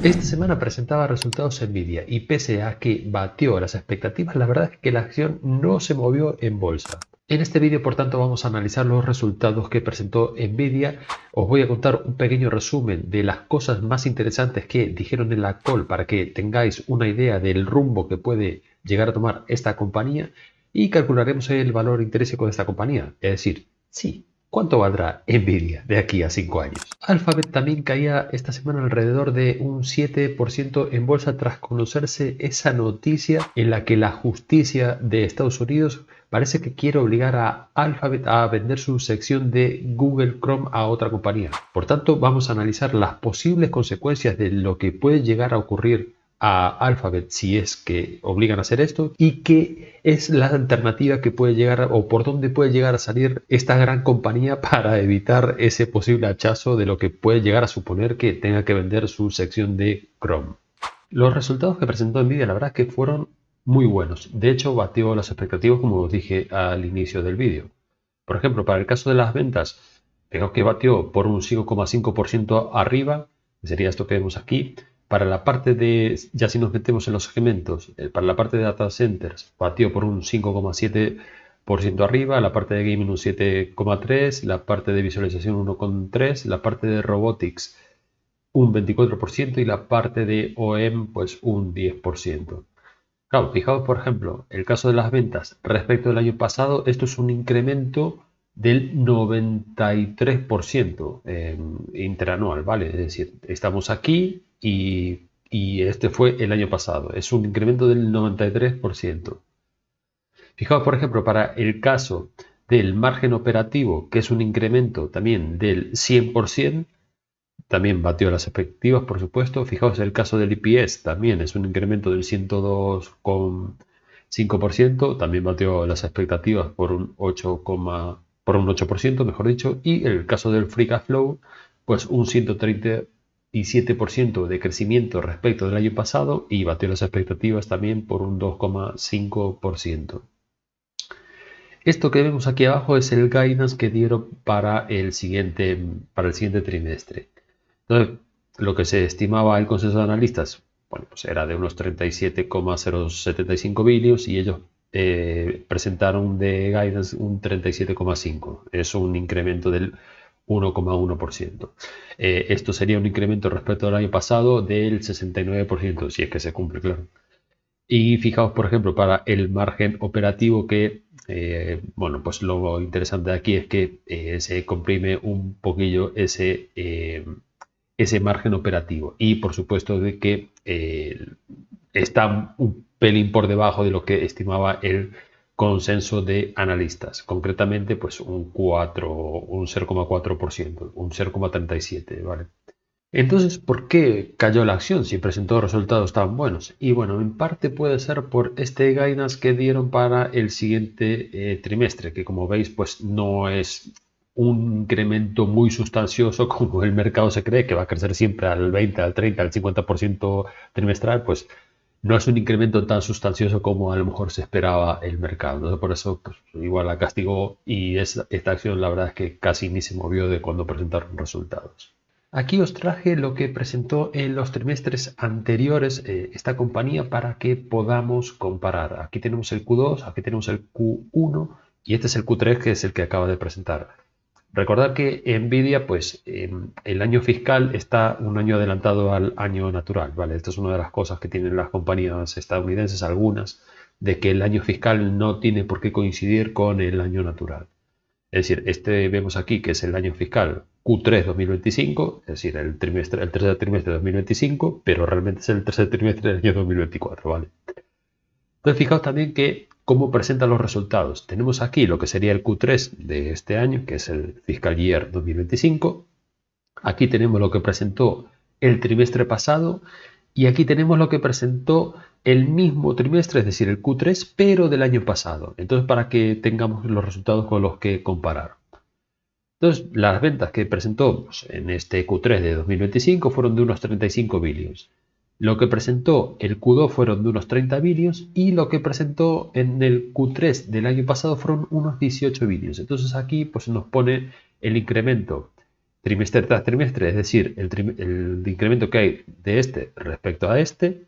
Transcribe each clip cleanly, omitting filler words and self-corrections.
Esta semana presentaba resultados Nvidia y pese a que batió las expectativas, la verdad es que la acción no se movió en bolsa. En este vídeo, por tanto, vamos a analizar los resultados que presentó Nvidia. Os voy a contar un pequeño resumen de las cosas más interesantes que dijeron en la call para que tengáis una idea del rumbo que puede llegar a tomar esta compañía y calcularemos el valor intrínseco de esta compañía. Es decir, sí, ¿cuánto valdrá Nvidia de aquí a 5 años? Alphabet también caía esta semana alrededor de un 7% en bolsa tras conocerse esa noticia en la que la justicia de Estados Unidos parece que quiere obligar a Alphabet a vender su sección de Google Chrome a otra compañía. Por tanto, vamos a analizar las posibles consecuencias de lo que puede llegar a ocurrir a Alphabet si es que obligan a hacer esto y qué es la alternativa que puede llegar o por dónde puede llegar a salir esta gran compañía para evitar ese posible hachazo de lo que puede llegar a suponer que tenga que vender su sección de Chrome. Los resultados que presentó Nvidia la verdad es que fueron muy buenos. De hecho, batió las expectativas como os dije al inicio del vídeo. Por ejemplo, para el caso de las ventas, fijaos que batió por un 5,5% arriba, que sería esto que vemos aquí. Para la parte de, ya si nos metemos en los segmentos, para la parte de data centers, batió por un 5,7% arriba, la parte de gaming un 7,3%, la parte de visualización 1,3%, la parte de robotics un 24% y la parte de OEM pues un 10%. Claro, fijaos por ejemplo, el caso de las ventas respecto del año pasado, esto es un incremento del 93% interanual, ¿vale? Es decir, estamos aquí y este fue el año pasado, es un incremento del 93%. Fijaos por ejemplo, para el caso del margen operativo, que es un incremento también del 100%, también batió las expectativas, por supuesto. Fijaos el caso del EPS, también es un incremento del 102,5%, también batió las expectativas por un 8%, mejor dicho. Y el caso del Free Cash Flow, pues un 137% de crecimiento respecto del año pasado y batió las expectativas también por un 2,5%. Esto que vemos aquí abajo es el guidance que dieron para el siguiente trimestre. Entonces, lo que se estimaba el consenso de analistas, bueno, pues era de unos 37,075 billions y ellos presentaron de guidance un 37,5. Es un incremento del 1,1%. Esto sería un incremento respecto al año pasado del 69%, si es que se cumple, claro. Y fijaos, por ejemplo, para el margen operativo que, bueno, pues lo interesante de aquí es que se comprime un poquillo ese margen operativo. Y por supuesto de que está un pelín por debajo de lo que estimaba el consenso de analistas. Concretamente, pues un 0,4%, un 0,37, ¿vale? Entonces, ¿por qué cayó la acción si presentó resultados tan buenos? Y bueno, en parte puede ser por este guidance que dieron para el siguiente trimestre, que como veis, pues no es un incremento muy sustancioso como el mercado se cree, que va a crecer siempre al 20, al 30, al 50% trimestral, pues no es un incremento tan sustancioso como a lo mejor se esperaba el mercado. Entonces, por eso, pues, igual la castigó y esta acción la verdad es que casi ni se movió de cuando presentaron resultados. Aquí os traje lo que presentó en los trimestres anteriores esta compañía para que podamos comparar. Aquí tenemos el Q2, aquí tenemos el Q1 y este es el Q3 que es el que acaba de presentar. Recordad que Nvidia, pues el año fiscal está un año adelantado al año natural, ¿vale? Esto es una de las cosas que tienen las compañías estadounidenses, algunas, de que el año fiscal no tiene por qué coincidir con el año natural. Es decir, este vemos aquí que es el año fiscal Q3 2025, es decir, el tercer trimestre de 2025, pero realmente es el tercer trimestre del año 2024, ¿vale? Entonces, fijaos también que cómo presentan los resultados. Tenemos aquí lo que sería el Q3 de este año, que es el Fiscal Year 2025. Aquí tenemos lo que presentó el trimestre pasado y aquí tenemos lo que presentó el mismo trimestre, es decir, el Q3, pero del año pasado. Entonces, para que tengamos los resultados con los que comparar. Entonces, las ventas que presentó pues, en este Q3 de 2025 fueron de unos 35 billions. Lo que presentó el Q2 fueron de unos 30 billions y lo que presentó en el Q3 del año pasado fueron unos 18 billions. Entonces aquí pues, nos pone el incremento trimestre tras trimestre, es decir, el incremento que hay de este respecto a este,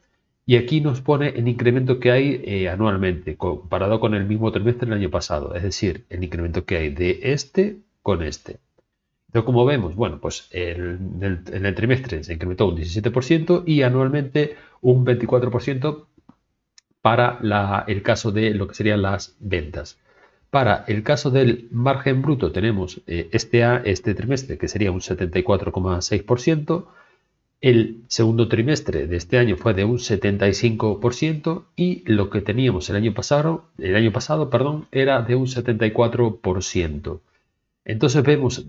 y aquí nos pone el incremento que hay anualmente, comparado con el mismo trimestre del año pasado, es decir, el incremento que hay de este con este. Entonces, como vemos, bueno, pues en el trimestre se incrementó un 17% y anualmente un 24% para el caso de lo que serían las ventas. Para el caso del margen bruto tenemos este trimestre que sería un 74,6%, el segundo trimestre de este año fue de un 75% y lo que teníamos el año pasado, era de un 74%. Entonces vemos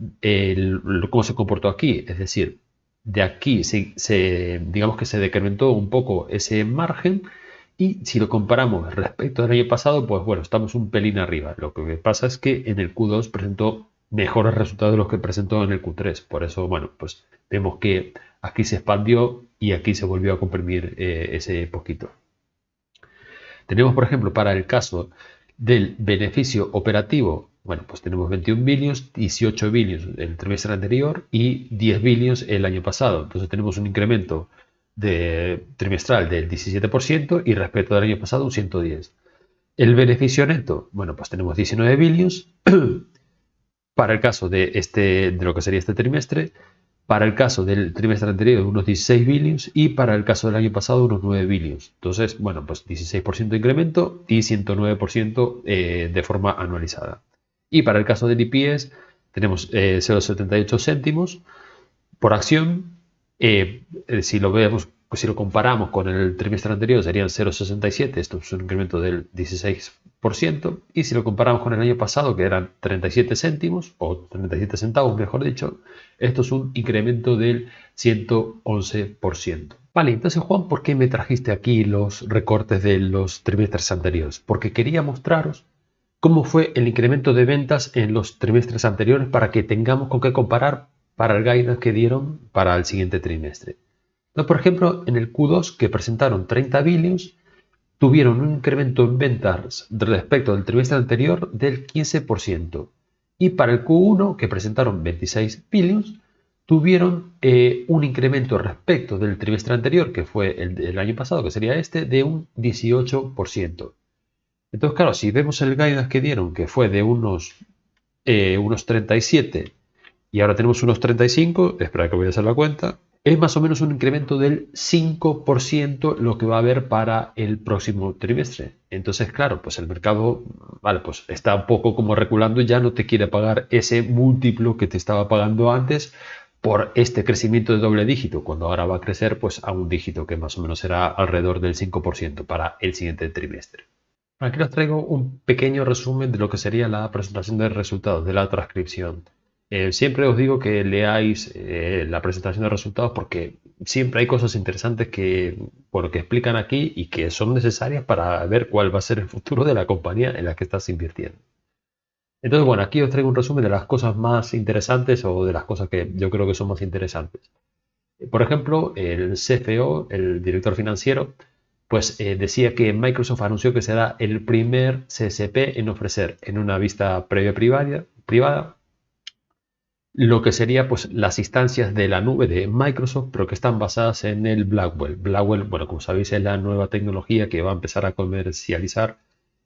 cómo se comportó aquí, es decir, de aquí digamos que se decrementó un poco ese margen y si lo comparamos respecto al año pasado, pues bueno, estamos un pelín arriba. Lo que pasa es que en el Q2 presentó mejores resultados de los que presentó en el Q3. Por eso, bueno, pues vemos que aquí se expandió y aquí se volvió a comprimir ese poquito. Tenemos, por ejemplo, para el caso del beneficio operativo, bueno, pues tenemos 21 billions, 18 billions el trimestre anterior y 10 billions el año pasado. Entonces tenemos un incremento trimestral del 17% y respecto al año pasado un 110. El beneficio neto, bueno, pues tenemos 19 billions para el caso de lo que sería este trimestre, para el caso del trimestre anterior unos 16 billions y para el caso del año pasado unos 9 billions. Entonces, bueno, pues 16% de incremento y 109% de forma anualizada. Y para el caso del EPS tenemos 0,78 céntimos por acción. Si lo vemos, pues si lo comparamos con el trimestre anterior serían 0,67, esto es un incremento del 16%, y si lo comparamos con el año pasado que eran 37 céntimos, o 37 centavos mejor dicho, esto es un incremento del 111%. Vale, entonces Juan, ¿por qué me trajiste aquí los recortes de los trimestres anteriores? Porque quería mostraros cómo fue el incremento de ventas en los trimestres anteriores para que tengamos con qué comparar para el guidance que dieron para el siguiente trimestre. Entonces, por ejemplo, en el Q2 que presentaron 30 billions, tuvieron un incremento en ventas respecto del trimestre anterior del 15%. Y para el Q1 que presentaron 26 billions, tuvieron un incremento respecto del trimestre anterior, que fue el año pasado, que sería este, de un 18%. Entonces, claro, si vemos el guidance que dieron, que fue de unos 37 y ahora tenemos unos 35, espera que voy a hacer la cuenta, es más o menos un incremento del 5% lo que va a haber para el próximo trimestre. Entonces, claro, pues el mercado, vale, pues está un poco como reculando y ya no te quiere pagar ese múltiplo que te estaba pagando antes por este crecimiento de doble dígito, cuando ahora va a crecer pues a un dígito que más o menos será alrededor del 5% para el siguiente trimestre. Aquí os traigo un pequeño resumen de lo que sería la presentación de resultados de la transcripción. Siempre os digo que leáis la presentación de resultados porque siempre hay cosas interesantes bueno, que explican aquí y que son necesarias para ver cuál va a ser el futuro de la compañía en la que estás invirtiendo. Entonces, bueno, aquí os traigo un resumen de las cosas más interesantes o de las cosas que yo creo que son más interesantes. Por ejemplo, el CFO, el director financiero, pues decía que Microsoft anunció que será el primer CSP en ofrecer en una vista previa privada lo que sería pues las instancias de la nube de Microsoft, pero que están basadas en el Blackwell. Blackwell, bueno, como sabéis, es la nueva tecnología que va a empezar a comercializar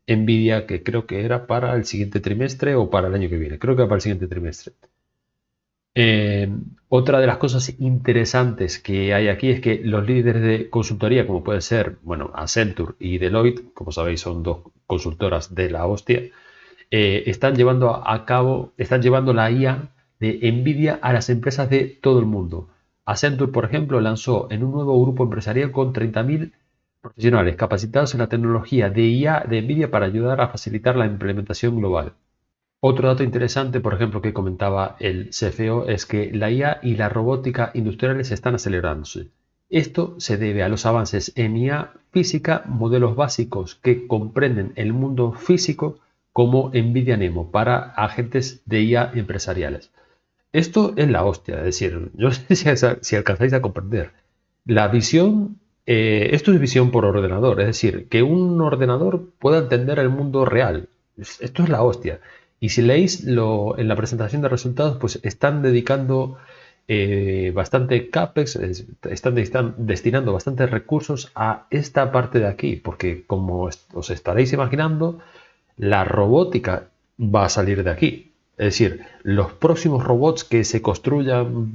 Nvidia, que creo que era para el siguiente trimestre o para el año que viene. Creo que para el siguiente trimestre. Eh, Otra de las cosas interesantes que hay aquí es que los líderes de consultoría, como puede ser, bueno, Accenture y Deloitte, como sabéis, son dos consultoras de la hostia, están llevando la IA de Nvidia a las empresas de todo el mundo. Accenture, por ejemplo, lanzó en un nuevo grupo empresarial con 30.000 profesionales capacitados en la tecnología de IA de Nvidia para ayudar a facilitar la implementación global. Otro dato interesante, por ejemplo, que comentaba el CFO, es que la IA y la robótica industriales están acelerándose. Esto se debe a los avances en IA física, modelos básicos que comprenden el mundo físico como NVIDIA NeMo para agentes de IA empresariales. Esto es la hostia, es decir, yo no sé si alcanzáis a comprender. La visión, esto es visión por ordenador, es decir, que un ordenador pueda entender el mundo real. Esto es la hostia. Y si leéis en la presentación de resultados, pues están dedicando bastante CAPEX, están destinando bastantes recursos a esta parte de aquí, porque como os estaréis imaginando, la robótica va a salir de aquí. Es decir, los próximos robots que se construyan,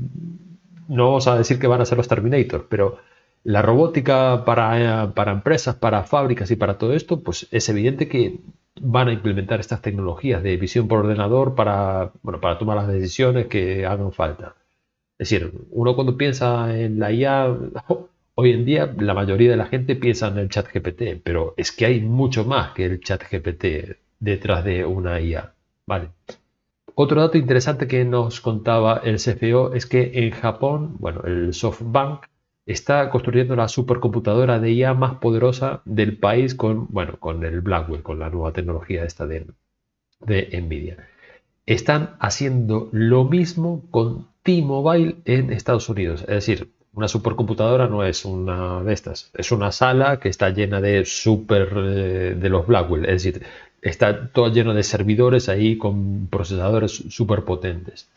no vamos a decir que van a ser los Terminator, pero la robótica para empresas, para fábricas y para todo esto, pues es evidente que van a implementar estas tecnologías de visión por ordenador para, bueno, para tomar las decisiones que hagan falta. Es decir, uno cuando piensa en la IA, hoy en día la mayoría de la gente piensa en el chat GPT, pero es que hay mucho más que el chat GPT detrás de una IA. Vale. Otro dato interesante que nos contaba el CFO es que en Japón, bueno, el SoftBank está construyendo la supercomputadora de IA más poderosa del país con, bueno, con el Blackwell, con la nueva tecnología esta de Nvidia. Están haciendo lo mismo con T-Mobile en Estados Unidos. Es decir, una supercomputadora no es una de estas, es una sala que está llena de de los Blackwell. Es decir, está todo lleno de servidores ahí con procesadores súper potentes.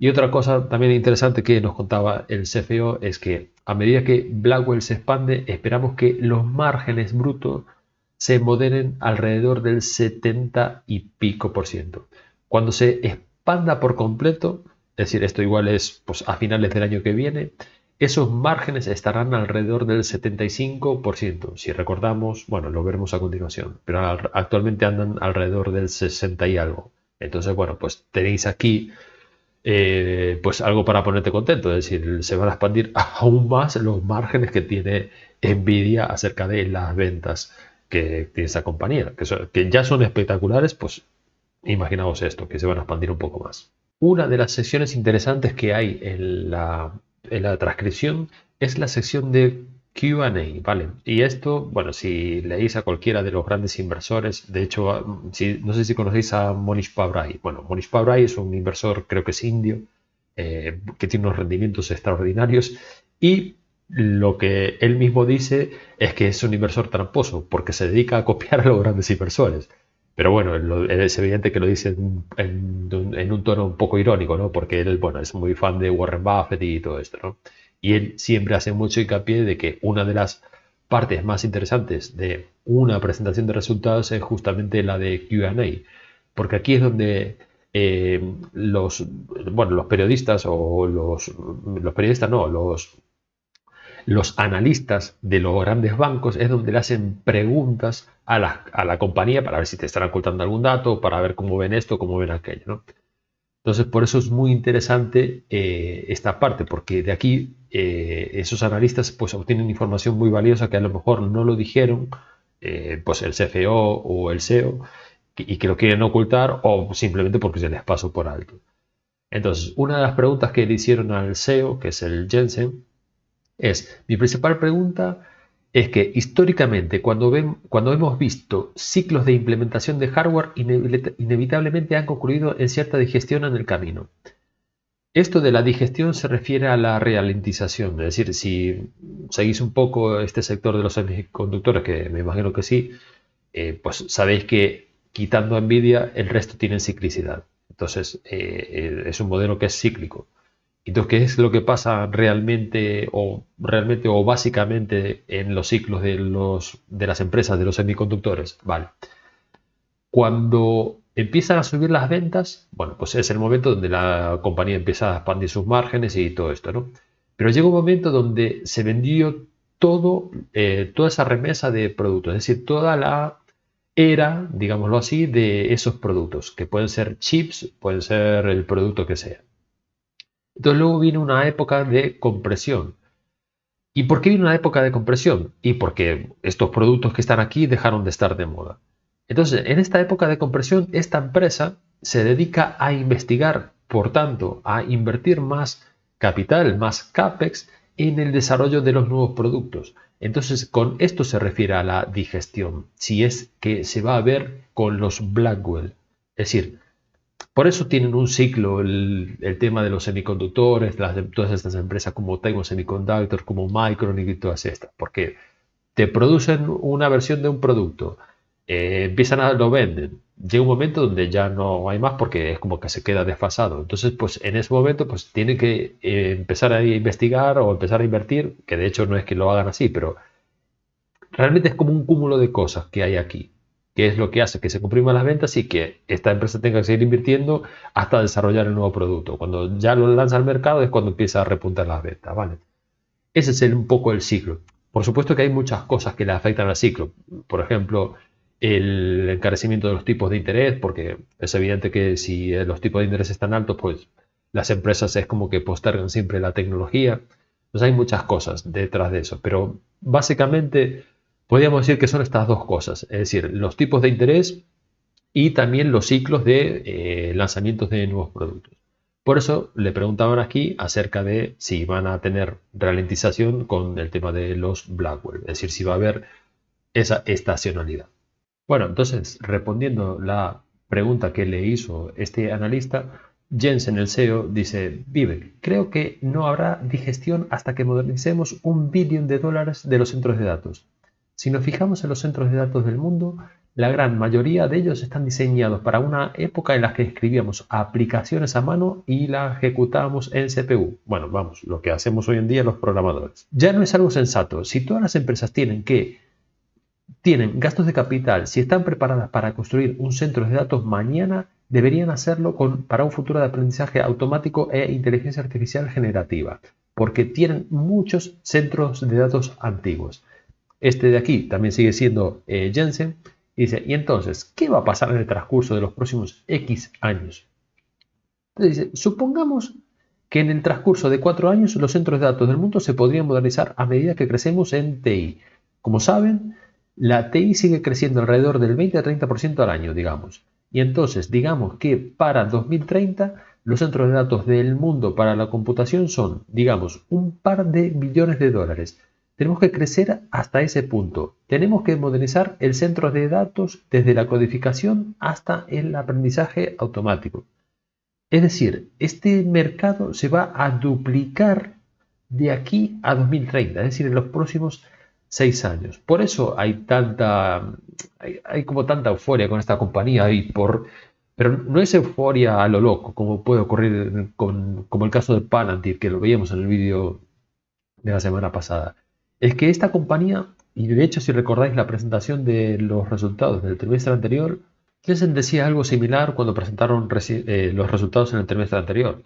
Y otra cosa también interesante que nos contaba el CFO es que a medida que Blackwell se expande, esperamos que los márgenes brutos se moderen alrededor del 70 y pico por ciento. Cuando se expanda por completo, es decir, esto igual es pues, a finales del año que viene, esos márgenes estarán alrededor del 75%. Si recordamos, bueno, lo veremos a continuación, pero actualmente andan alrededor del 60 y algo. Entonces, bueno, pues tenéis aquí pues algo para ponerte contento. Es decir, se van a expandir aún más los márgenes que tiene Nvidia acerca de las ventas que tiene esa compañía, que ya son espectaculares, pues imaginaos esto, que se van a expandir un poco más. Una de las secciones interesantes que hay en la transcripción es la sección de Q&A, ¿vale? Y esto, bueno, si leéis a cualquiera de los grandes inversores, de hecho, no sé si conocéis a Monish Pabrai. Bueno, Monish Pabrai es un inversor, creo que es indio, que tiene unos rendimientos extraordinarios y lo que él mismo dice es que es un inversor tramposo porque se dedica a copiar a los grandes inversores. Pero bueno, es evidente que lo dice en un tono un poco irónico, ¿no? Porque él, bueno, es muy fan de Warren Buffett y todo esto, ¿no? Y él siempre hace mucho hincapié de que una de las partes más interesantes de una presentación de resultados es justamente la de Q&A, porque aquí es donde los periodistas o los periodistas no, los analistas de los grandes bancos es donde le hacen preguntas a la compañía para ver si te están ocultando algún dato, para ver cómo ven esto, cómo ven aquello, ¿no? Entonces, por eso es muy interesante esta parte, porque de aquí esos analistas pues obtienen información muy valiosa que a lo mejor no lo dijeron pues el CFO o el CEO y que lo quieren ocultar o simplemente porque se les pasó por alto. Entonces, una de las preguntas que le hicieron al CEO, que es el Jensen, mi principal pregunta es que históricamente cuando hemos visto ciclos de implementación de hardware, inevitablemente han concluido en cierta digestión en el camino. Esto de la digestión se refiere a la ralentización, es decir, si seguís un poco este sector de los semiconductores, que me imagino que sí, pues sabéis que quitando Nvidia el resto tiene ciclicidad. Entonces es un modelo que es cíclico. Entonces, ¿qué es lo que pasa realmente o básicamente en los ciclos de las empresas de los semiconductores? Vale. Cuando empiezan a subir las ventas, bueno, pues es el momento donde la compañía empieza a expandir sus márgenes y todo esto, ¿no? Pero llega un momento donde se vendió toda esa remesa de productos, es decir, toda la era, digámoslo así, de esos productos, que pueden ser chips, pueden ser el producto que sea. Entonces luego viene una época de compresión. ¿Y por qué viene una época de compresión? Y porque estos productos que están aquí dejaron de estar de moda. Entonces, en esta época de compresión, esta empresa se dedica a investigar, por tanto, a invertir más capital, más CAPEX en el desarrollo de los nuevos productos. Entonces, con esto se refiere a la digestión, si es que se va a ver con los Blackwell. Es decir, por eso tienen un ciclo el tema de los semiconductores, todas estas empresas como Taiwan Semiconductor, como Micron y todas estas, porque te producen una versión de un producto, lo venden, llega un momento donde ya no hay más porque es como que se queda desfasado. Entonces, pues en ese momento, pues tiene que empezar a investigar o empezar a invertir, que de hecho no es que lo hagan así, pero realmente es como un cúmulo de cosas que hay aquí, que es lo que hace que se compriman las ventas y que esta empresa tenga que seguir invirtiendo hasta desarrollar el nuevo producto. Cuando ya lo lanza al mercado es cuando empieza a repuntar las ventas, ¿vale? Ese es un poco el ciclo. Por supuesto que hay muchas cosas que le afectan al ciclo. Por ejemplo, el encarecimiento de los tipos de interés, porque es evidente que si los tipos de interés están altos, pues las empresas es como que postergan siempre la tecnología. Pues hay muchas cosas detrás de eso, pero básicamente podríamos decir que son estas dos cosas, es decir, los tipos de interés y también los ciclos de lanzamientos de nuevos productos. Por eso le preguntaban aquí acerca de si van a tener ralentización con el tema de los Blackwell, es decir, si va a haber esa estacionalidad. Bueno, entonces, respondiendo la pregunta que le hizo este analista, Jensen, el CEO, dice, Vivek, creo que no habrá digestión hasta que modernicemos $1 billón de los centros de datos. Si nos fijamos en los centros de datos del mundo, la gran mayoría de ellos están diseñados para una época en la que escribíamos aplicaciones a mano y la ejecutábamos en CPU. Bueno, vamos, lo que hacemos hoy en día los programadores. Ya no es algo sensato. Si todas las empresas tienen gastos de capital, si están preparadas para construir un centro de datos mañana, deberían hacerlo para un futuro de aprendizaje automático e inteligencia artificial generativa, porque tienen muchos centros de datos antiguos. Este de aquí también sigue siendo Jensen. Y dice, ¿y entonces qué va a pasar en el transcurso de los próximos X años? Entonces dice, supongamos que en el transcurso de 4 años los centros de datos del mundo se podrían modernizar a medida que crecemos en TI. Como saben, la TI sigue creciendo alrededor del 20 a 30% al año, digamos. Y entonces, digamos que para 2030 los centros de datos del mundo para la computación son, digamos, un par de billones de dólares. Tenemos que crecer hasta ese punto. Tenemos que modernizar el centro de datos desde la codificación hasta el aprendizaje automático. Es decir, este mercado se va a duplicar de aquí a 2030, es decir, en los próximos 6 años. Por eso hay como tanta euforia con esta compañía pero no es euforia a lo loco, como puede ocurrir como el caso de Palantir, que lo veíamos en el vídeo de la semana pasada. Es que esta compañía, y de hecho si recordáis la presentación de los resultados del trimestre anterior, Jensen decía algo similar cuando presentaron los resultados en el trimestre anterior.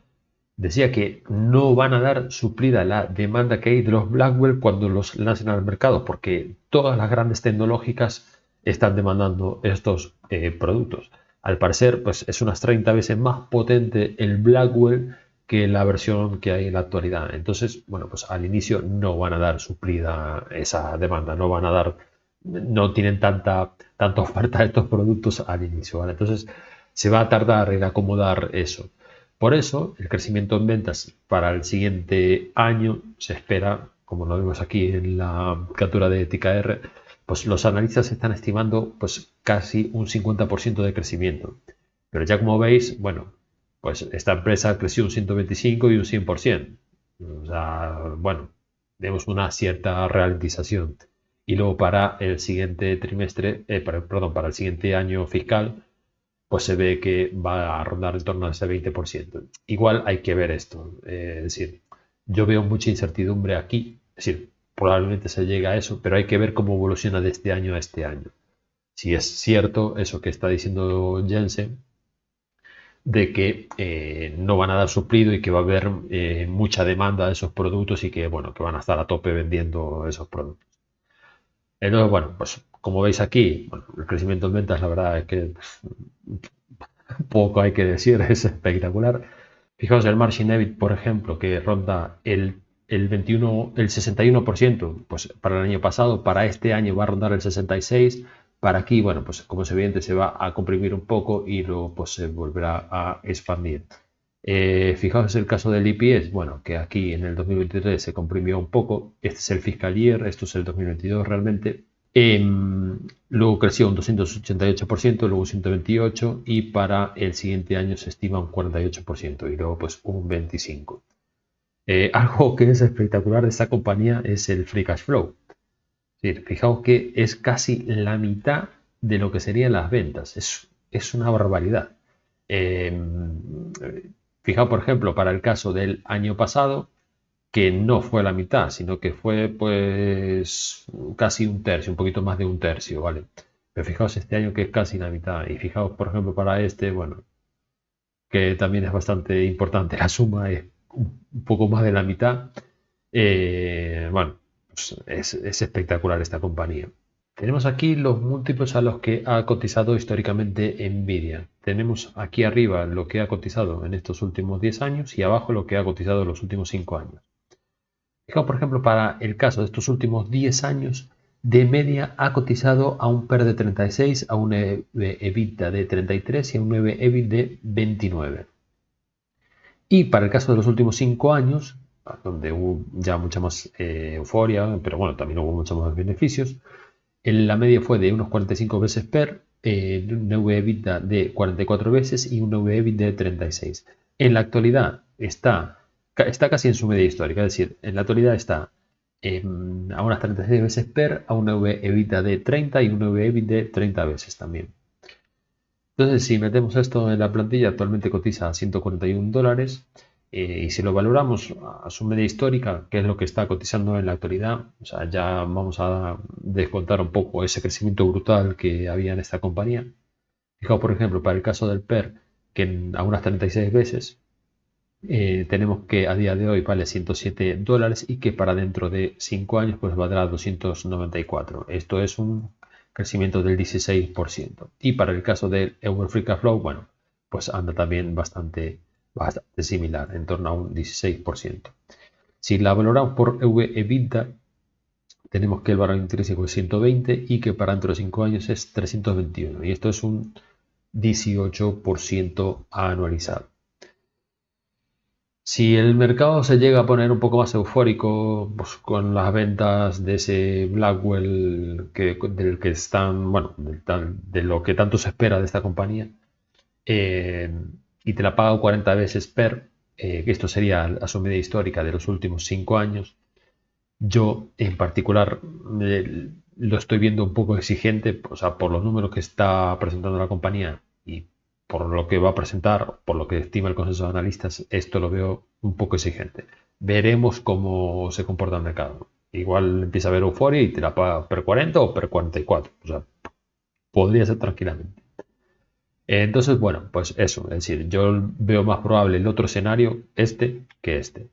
Decía que no van a dar suplida la demanda que hay de los Blackwell cuando los lancen al mercado, porque todas las grandes tecnológicas están demandando estos productos. Al parecer, pues es unas 30 veces más potente el Blackwell que la versión que hay en la actualidad. Entonces, bueno, pues al inicio no van a dar suplida esa demanda, no tienen tanta oferta de estos productos al inicio, ¿vale? Entonces, se va a tardar en acomodar eso. Por eso, el crecimiento en ventas para el siguiente año se espera, como lo vemos aquí en la captura de TKR, pues los analistas están estimando pues casi un 50% de crecimiento. Pero ya como veis, bueno, pues esta empresa creció un 125 y un 100%. O sea, bueno, vemos una cierta ralentización. Y luego para el siguiente trimestre, para el siguiente año fiscal, pues se ve que va a rondar en torno a ese 20%. Igual hay que ver esto. Es decir, yo veo mucha incertidumbre aquí. Es decir, probablemente se llegue a eso, pero hay que ver cómo evoluciona de este año a este año. Si es cierto eso que está diciendo Jensen, de que no van a dar suplido y que va a haber mucha demanda de esos productos y que, bueno, que van a estar a tope vendiendo esos productos. Entonces, bueno, pues como veis aquí, bueno, el crecimiento en ventas, la verdad es que poco hay que decir, es espectacular. Fijaos el margin EBIT, por ejemplo, que ronda el 61%, pues para el año pasado, para este año va a rondar el 66%. Para aquí, bueno, pues como es evidente, se va a comprimir un poco y luego pues se volverá a expandir. Fijaos el caso del EPS, bueno, que aquí en el 2023 se comprimió un poco. Este es el fiscal year, esto es el 2022 realmente. Luego creció un 288%, luego un 128% y para el siguiente año se estima un 48% y luego pues un 25%. Algo que es espectacular de esta compañía es el free cash flow. Es decir, fijaos que es casi la mitad de lo que serían las ventas. es una barbaridad. Eh, Fijaos, por ejemplo, para el caso del año pasado, que no fue la mitad, sino que fue pues casi un tercio, un poquito más de un tercio, ¿vale? Pero fijaos este año que es casi la mitad. Y fijaos, por ejemplo, para este, bueno, que también es bastante importante, la suma es un poco más de la mitad. Bueno, pues es espectacular esta compañía. Tenemos aquí los múltiplos a los que ha cotizado históricamente Nvidia. Tenemos aquí arriba lo que ha cotizado en estos últimos 10 años y abajo lo que ha cotizado en los últimos 5 años. Fijaos, por ejemplo, para el caso de estos últimos 10 años, de media ha cotizado a un PER de 36, a un EBITDA de 33 y a un EBIT de 29. Y para el caso de los últimos 5 años, donde hubo ya mucha más euforia, pero bueno, también hubo muchos más beneficios, la media fue de unos 45 veces PER, un EV/EBITDA de 44 veces y un EV/EBITDA de 36. En la actualidad está casi en su media histórica, es decir, en la actualidad está a unas 36 veces PER, a un EV/EBITDA de 30 y un EV/EBITDA de 30 veces también. Entonces, si metemos esto en la plantilla, actualmente cotiza a $141 y si lo valoramos a su media histórica, que es lo que está cotizando en la actualidad, o sea, ya vamos a descontar un poco ese crecimiento brutal que había en esta compañía. Fijaos, por ejemplo, para el caso del PER, que a unas 36 veces, tenemos que a día de hoy vale $107 y que para dentro de 5 años pues valdrá 294. Esto es un crecimiento del 16%. Y para el caso del Euro Free Cash Flow, bueno, pues anda también bastante similar, en torno a un 16%. Si la valoramos por EV/EBITDA, tenemos que el valor intrínseco es 120 y que para dentro de 5 años es 321. Y esto es un 18% anualizado. Si el mercado se llega a poner un poco más eufórico pues, con las ventas de ese Blackwell del que están, bueno, de lo que tanto se espera de esta compañía, eh, y te la paga 40 veces PER, que esto sería a su media histórica de los últimos 5 años, yo en particular lo estoy viendo un poco exigente, o sea, por los números que está presentando la compañía y por lo que va a presentar, por lo que estima el consenso de analistas, esto lo veo un poco exigente. Veremos cómo se comporta el mercado. Igual empieza a haber euforia y te la paga per 40 o per 44. O sea, podría ser tranquilamente. Entonces, bueno, pues eso. Es decir, yo veo más probable el otro escenario, este, que este.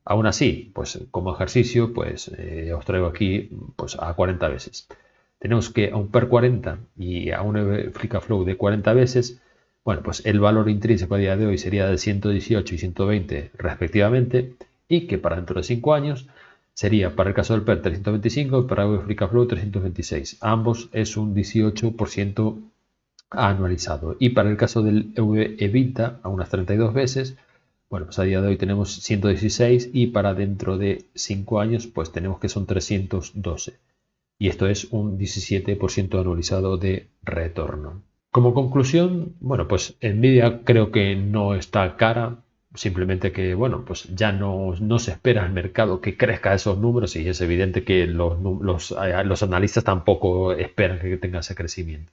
Aún así, pues como ejercicio, pues os traigo aquí pues, a 40 veces. Tenemos que a un PER 40 y a un Free Cash Flow de 40 veces, bueno, pues el valor intrínseco a día de hoy sería de 118 y 120 respectivamente, y que para dentro de 5 años sería para el caso del PER 325 y para el Free Cash Flow 326. Ambos es un 18% anualizado. Y para el caso del EBITDA a unas 32 veces, bueno, pues a día de hoy tenemos 116 y para dentro de 5 años pues tenemos que son 312. Y esto es un 17% anualizado de retorno. Como conclusión, bueno, pues Nvidia creo que no está cara, simplemente que, bueno, pues ya no se espera al mercado que crezca esos números y es evidente que los analistas tampoco esperan que tenga ese crecimiento.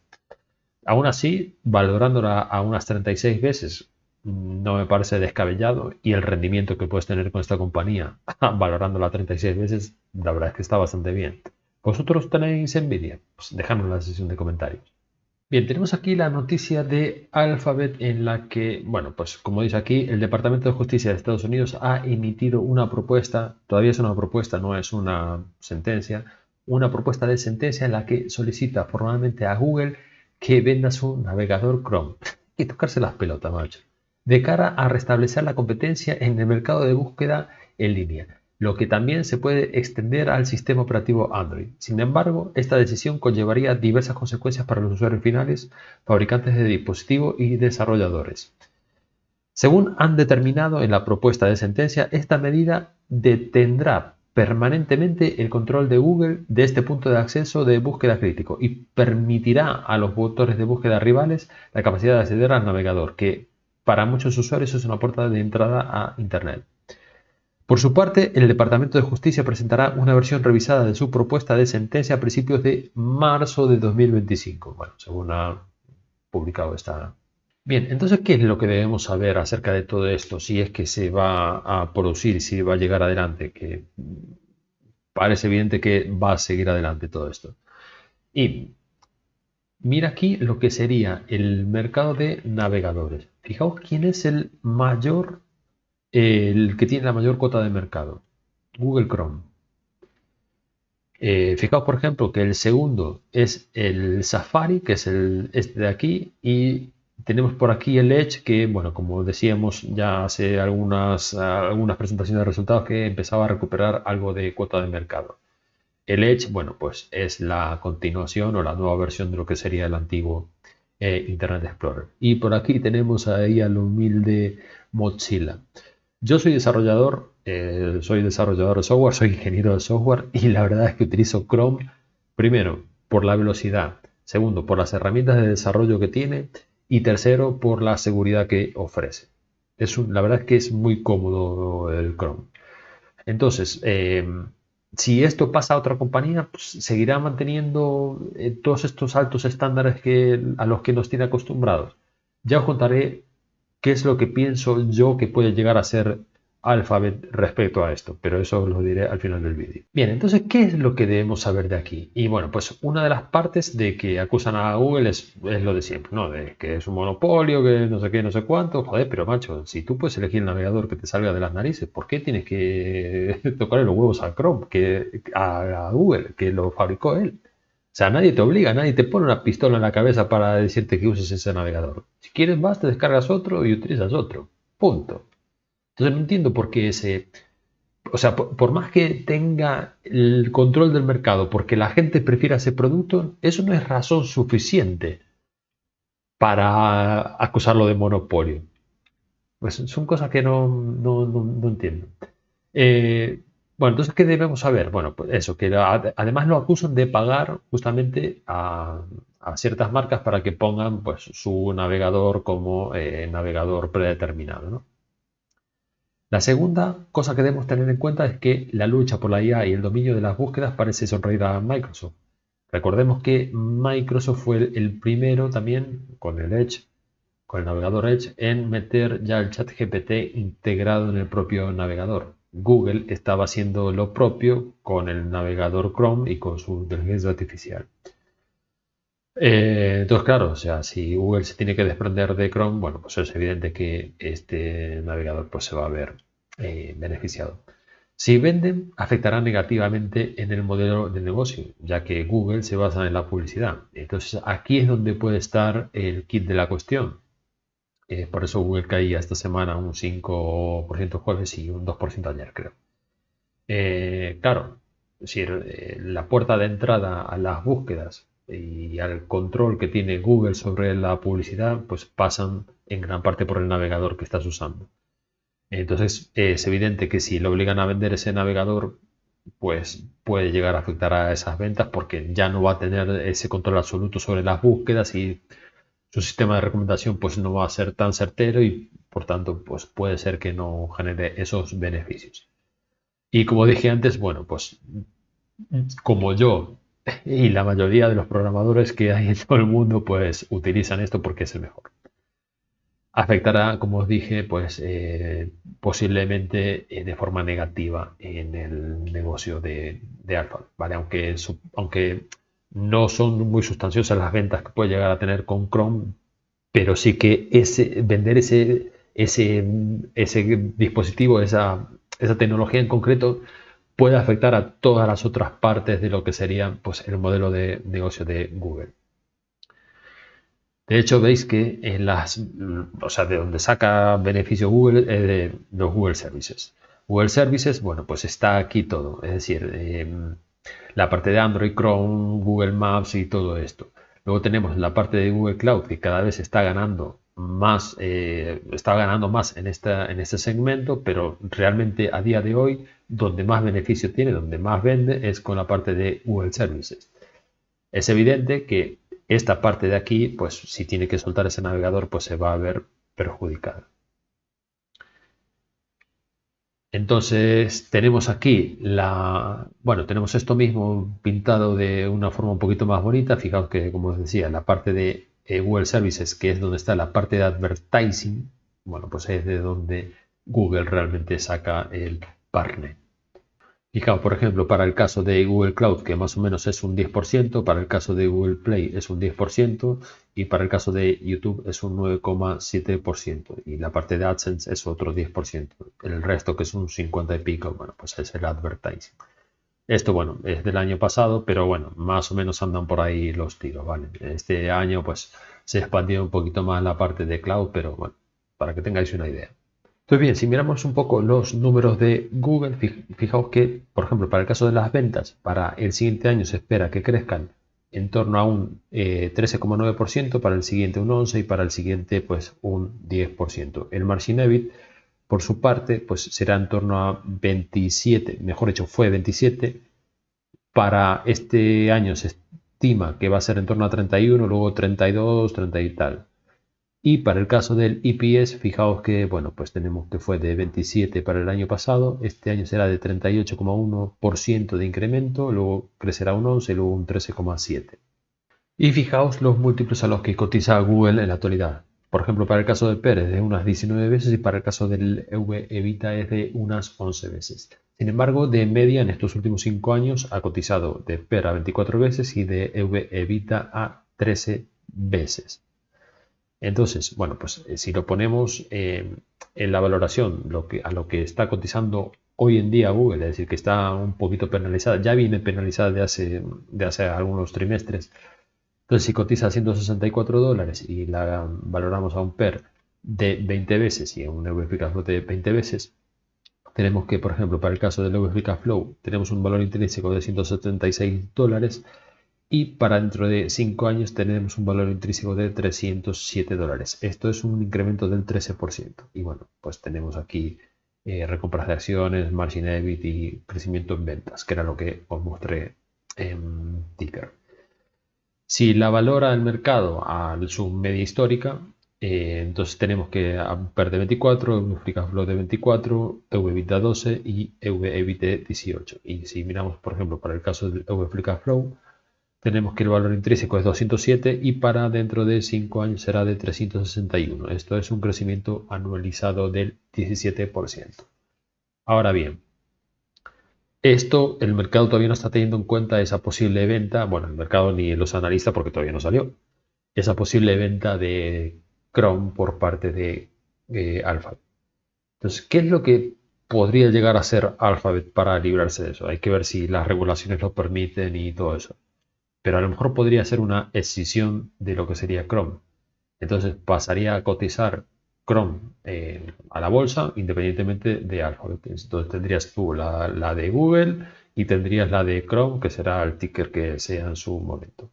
Aún así, valorándola a unas 36 veces, no me parece descabellado y el rendimiento que puedes tener con esta compañía, valorándola a 36 veces, la verdad es que está bastante bien. ¿Vosotros tenéis Nvidia? Pues dejadme en la sección de comentarios. Bien, tenemos aquí la noticia de Alphabet en la que, bueno, pues como dice aquí, el Departamento de Justicia de Estados Unidos ha emitido una propuesta, todavía es una propuesta, no es una sentencia, una propuesta de sentencia en la que solicita formalmente a Google que venda su navegador Chrome. Y tocarse las pelotas, macho. De cara a restablecer la competencia en el mercado de búsqueda en línea, lo que también se puede extender al sistema operativo Android. Sin embargo, esta decisión conllevaría diversas consecuencias para los usuarios finales, fabricantes de dispositivos y desarrolladores. Según han determinado en la propuesta de sentencia, esta medida detendrá permanentemente el control de Google de este punto de acceso de búsqueda crítico y permitirá a los motores de búsqueda rivales la capacidad de acceder al navegador, que para muchos usuarios es una puerta de entrada a Internet. Por su parte, el Departamento de Justicia presentará una versión revisada de su propuesta de sentencia a principios de marzo de 2025. Bueno, según ha publicado esta. Bien, entonces, ¿qué es lo que debemos saber acerca de todo esto? Si es que se va a producir, si va a llegar adelante, que parece evidente que va a seguir adelante todo esto. Y mira aquí lo que sería el mercado de navegadores. Fijaos quién es el que tiene la mayor cuota de mercado. Google Chrome. Fijaos, por ejemplo, que el segundo es el Safari, que es este de aquí, y tenemos por aquí el Edge, que, bueno, como decíamos ya hace algunas presentaciones de resultados, que empezaba a recuperar algo de cuota de mercado. El Edge, bueno, pues es la continuación o la nueva versión de lo que sería el antiguo Internet Explorer. Y por aquí tenemos ahí al humilde Mozilla. Yo soy desarrollador de software, soy ingeniero de software y la verdad es que utilizo Chrome primero por la velocidad, segundo por las herramientas de desarrollo que tiene y tercero por la seguridad que ofrece. La verdad es que es muy cómodo el Chrome. Entonces, si esto pasa a otra compañía, pues seguirá manteniendo todos estos altos estándares a los que nos tiene acostumbrados. Ya os contaré qué es lo que pienso yo que puede llegar a ser Alphabet respecto a esto, pero eso os lo diré al final del vídeo. Bien, entonces, ¿qué es lo que debemos saber de aquí? Y bueno, pues una de las partes de que acusan a Google es lo de siempre, ¿no? De que es un monopolio, que no sé qué, no sé cuánto. Joder, pero macho, si tú puedes elegir el navegador que te salga de las narices, ¿por qué tienes que tocarle los huevos a Chrome, a Google, que lo fabricó él? O sea, nadie te obliga, nadie te pone una pistola en la cabeza para decirte que uses ese navegador. Si quieres más, te descargas otro y utilizas otro. Punto. Entonces no entiendo por qué o sea, por más que tenga el control del mercado, porque la gente prefiera ese producto, eso no es razón suficiente para acusarlo de monopolio. Pues son cosas que no entiendo. Eh, bueno, entonces, ¿qué debemos saber? Bueno, pues eso, que además lo acusan de pagar justamente a ciertas marcas para que pongan pues, su navegador como navegador predeterminado, ¿no? La segunda cosa que debemos tener en cuenta es que la lucha por la IA y el dominio de las búsquedas parece sonreír a Microsoft. Recordemos que Microsoft fue el primero también con el Edge, con el navegador Edge, en meter ya el chat GPT integrado en el propio navegador. Google estaba haciendo lo propio con el navegador Chrome y con su inteligencia artificial. Entonces, claro, o sea, si Google se tiene que desprender de Chrome, bueno, pues es evidente que este navegador pues, se va a ver beneficiado. Si venden, afectará negativamente en el modelo de negocio, ya que Google se basa en la publicidad. Entonces, aquí es donde puede estar el kit de la cuestión. Por eso Google caía esta semana un 5% jueves y un 2% ayer, creo. Claro, es decir, la puerta de entrada a las búsquedas y al control que tiene Google sobre la publicidad, pues pasan en gran parte por el navegador que estás usando. Entonces, es evidente que si le obligan a vender ese navegador, pues puede llegar a afectar a esas ventas porque ya no va a tener ese control absoluto sobre las búsquedas y su sistema de recomendación pues no va a ser tan certero y por tanto pues puede ser que no genere esos beneficios. Y como dije antes, bueno, pues como yo y la mayoría de los programadores que hay en todo el mundo pues utilizan esto porque es el mejor. Afectará, como os dije, pues posiblemente de forma negativa en el negocio de Alpha, ¿vale? Aunque no son muy sustanciosas las ventas que puede llegar a tener con Chrome, pero sí que vender ese dispositivo, esa tecnología en concreto, puede afectar a todas las otras partes de lo que sería pues, el modelo de negocio de Google. De hecho, veis que o sea, de donde saca beneficio Google es de los Google Services. Google Services, bueno, pues está aquí todo. Es decir, la parte de Android, Chrome, Google Maps y todo esto. Luego tenemos la parte de Google Cloud que cada vez está ganando más en este segmento, pero realmente a día de hoy, donde más beneficio tiene, donde más vende, es con la parte de Google Services. Es evidente que esta parte de aquí, pues si tiene que soltar ese navegador, pues se va a ver perjudicada. Entonces tenemos aquí bueno, tenemos esto mismo pintado de una forma un poquito más bonita. Fijaos que, como os decía, la parte de Google Services, que es donde está la parte de advertising, bueno, pues es de donde Google realmente saca el partner. Fijaos, por ejemplo, para el caso de Google Cloud, que más o menos es un 10%, para el caso de Google Play es un 10% y para el caso de YouTube es un 9,7% y la parte de AdSense es otro 10%. El resto, que es un 50 y pico, bueno, pues es el advertising. Esto, bueno, es del año pasado, pero bueno, más o menos andan por ahí los tiros, ¿vale? Este año, pues, se expandió un poquito más la parte de cloud, pero bueno, para que tengáis una idea. Pues bien, si miramos un poco los números de Google, fijaos que, por ejemplo, para el caso de las ventas, para el siguiente año se espera que crezcan en torno a un 13,9%, para el siguiente un 11% y para el siguiente pues un 10%. El margin EBIT, por su parte, pues será en torno a 27, mejor dicho, fue 27. Para este año se estima que va a ser en torno a 31, luego 32, 30 y tal. Y para el caso del EPS, fijaos que, bueno, pues tenemos que fue de 27 para el año pasado, este año será de 38,1% de incremento, luego crecerá un 11 y luego un 13,7%. Y fijaos los múltiplos a los que cotiza Google en la actualidad. Por ejemplo, para el caso de PER es de unas 19 veces y para el caso del EV/EBITDA es de unas 11 veces. Sin embargo, de media en estos últimos 5 años ha cotizado de PER a 24 veces y de EV/EBITDA a 13 veces. Entonces, bueno, pues si lo ponemos en la valoración a lo que está cotizando hoy en día Google, es decir, que está un poquito penalizada, ya viene penalizada de hace algunos trimestres. Entonces, si cotiza $164 y la valoramos a un PER de 20 veces y a un EV Free Cash Flow de 20 veces, tenemos que, por ejemplo, para el caso del EV Free Cash Flow, tenemos un valor intrínseco de $176 y para dentro de 5 años tenemos un valor intrínseco de $307. Esto es un incremento del 13%. Y bueno, pues tenemos aquí recompras de acciones, margin EBIT y crecimiento en ventas, que era lo que os mostré en ticker. Si la valora el mercado a su media histórica, entonces tenemos que PER de 24, Free Cash Flow de 24, EV/EBITDA 12 y EV/EBIT 18. Y si miramos, por ejemplo, para el caso del EV Free Cash Flow, tenemos que el valor intrínseco es 207 y para dentro de 5 años será de 361. Esto es un crecimiento anualizado del 17%. Ahora bien, esto el mercado todavía no está teniendo en cuenta esa posible venta, bueno, el mercado ni los analistas porque todavía no salió, esa posible venta de Chrome por parte de Alphabet. Entonces, ¿qué es lo que podría llegar a hacer Alphabet para librarse de eso? Hay que ver si las regulaciones lo permiten y todo eso. Pero a lo mejor podría ser una escisión de lo que sería Chrome. Entonces pasaría a cotizar Chrome a la bolsa independientemente de Alphabet. Entonces tendrías tú la de Google y tendrías la de Chrome, que será el ticker que sea en su momento.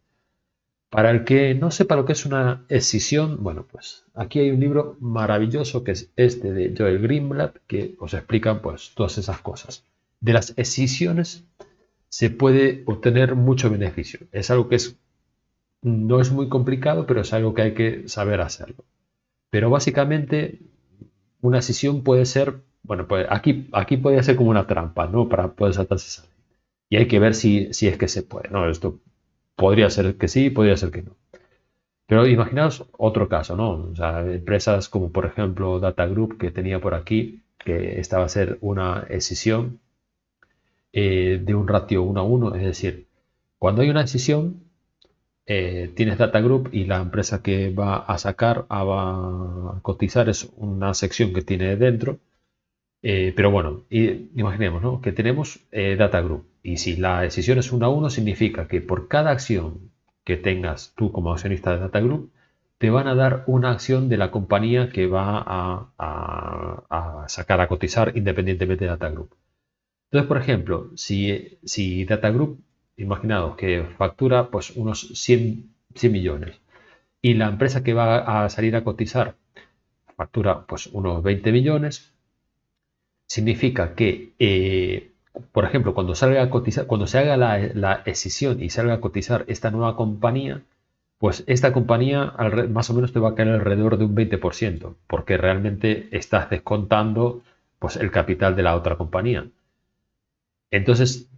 Para el que no sepa lo que es una escisión, bueno, pues aquí hay un libro maravilloso que es este de Joel Greenblatt que os explica pues todas esas cosas. De las escisiones se puede obtener mucho beneficio. Es algo que no es muy complicado, pero es algo que hay que saber hacerlo. Pero básicamente una escisión puede ser, bueno, pues aquí podría ser como una trampa, ¿no? Para poder saltarse esa ley. Y hay que ver si es que se puede, ¿no? Esto podría ser que sí, podría ser que no. Pero imaginaos otro caso, ¿no? O sea, empresas como por ejemplo Data Group que tenía por aquí, que esta va a ser una escisión de un ratio 1 a 1, es decir, cuando hay una escisión, tienes Data Group y la empresa que va a sacar, va a cotizar, es una sección que tiene dentro. Pero bueno, imaginemos, ¿no? Que tenemos Data Group y si la decisión es 1 a 1 significa que por cada acción que tengas tú como accionista de Data Group, te van a dar una acción de la compañía que va a sacar a cotizar independientemente de Data Group. Entonces, por ejemplo, si Data Group, imaginaos que factura pues unos 100 millones y la empresa que va a salir a cotizar factura pues unos 20 millones, significa que, por ejemplo, cuando salga a cotizar, cuando se haga la escisión y salga a cotizar esta nueva compañía, pues esta compañía más o menos te va a caer alrededor de un 20%, porque realmente estás descontando pues, el capital de la otra compañía. Entonces,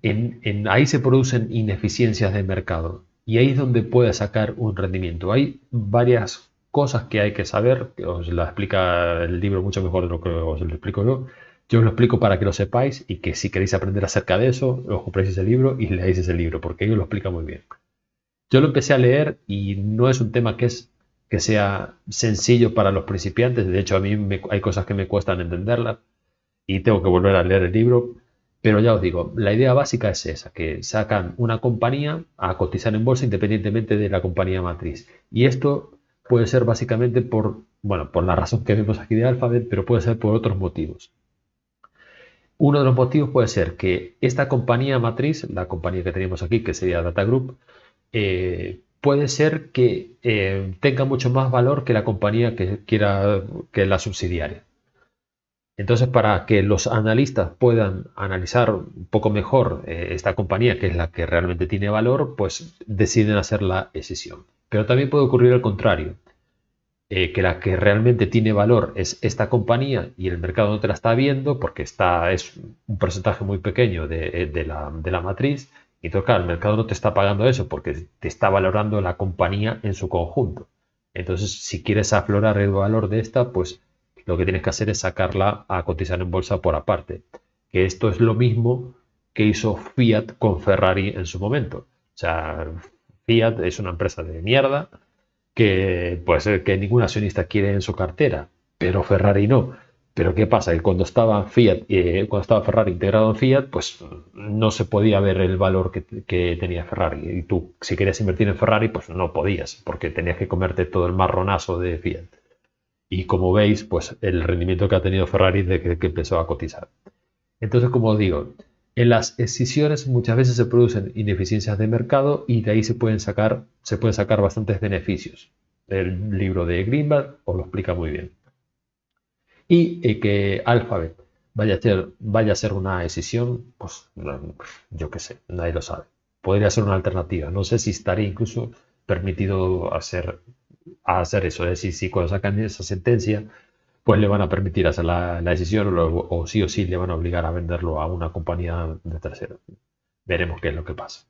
ahí se producen ineficiencias de mercado. y ahí es donde puedes sacar un rendimiento. Hay varias cosas que hay que saber, que os la explica el libro mucho mejor de lo que os lo explico yo. Yo os lo explico para que lo sepáis y que si queréis aprender acerca de eso, os compréis ese libro y leáis ese libro, porque ellos lo explica muy bien. Yo lo empecé a leer y no es un tema que sea sencillo para los principiantes. De hecho, a mí hay cosas que me cuestan entenderlas y tengo que volver a leer el libro. Pero ya os digo, la idea básica es esa, que sacan una compañía a cotizar en bolsa independientemente de la compañía matriz. Y esto puede ser básicamente por, bueno, por la razón que vemos aquí de Alphabet, pero puede ser por otros motivos. Uno de los motivos puede ser que esta compañía matriz, la compañía que tenemos aquí, que sería Data Group, puede ser que tenga mucho más valor que la compañía que quiera que la subsidiaria. Entonces, para que los analistas puedan analizar un poco mejor esta compañía, que es la que realmente tiene valor, pues deciden hacer la escisión. Pero también puede ocurrir el contrario, que la que realmente tiene valor es esta compañía y el mercado no te la está viendo porque es un porcentaje muy pequeño de la matriz. Y entonces, claro, el mercado no te está pagando eso porque te está valorando la compañía en su conjunto. Entonces, si quieres aflorar el valor de esta, pues lo que tienes que hacer es sacarla a cotizar en bolsa por aparte. Que esto es lo mismo que hizo Fiat con Ferrari en su momento. O sea, Fiat es una empresa de mierda que puede ser que ningún accionista quiere en su cartera, pero Ferrari no. Pero ¿qué pasa? Que cuando estaba Fiat, cuando estaba Ferrari integrado en Fiat, pues no se podía ver el valor que tenía Ferrari. Y tú, si querías invertir en Ferrari, pues no podías, porque tenías que comerte todo el marronazo de Fiat. Y como veis, pues el rendimiento que ha tenido Ferrari desde que empezó a cotizar. Entonces, como os digo, en las escisiones muchas veces se producen ineficiencias de mercado y de ahí se pueden sacar bastantes beneficios. El libro de Greenberg os lo explica muy bien. Y que Alphabet vaya a ser una escisión, pues yo qué sé, nadie lo sabe. Podría ser una alternativa. No sé si estaría incluso permitido hacer eso. Es decir, si cuando sacan esa sentencia pues le van a permitir hacer la decisión o sí le van a obligar a venderlo a una compañía de tercero. Veremos qué es lo que pasa.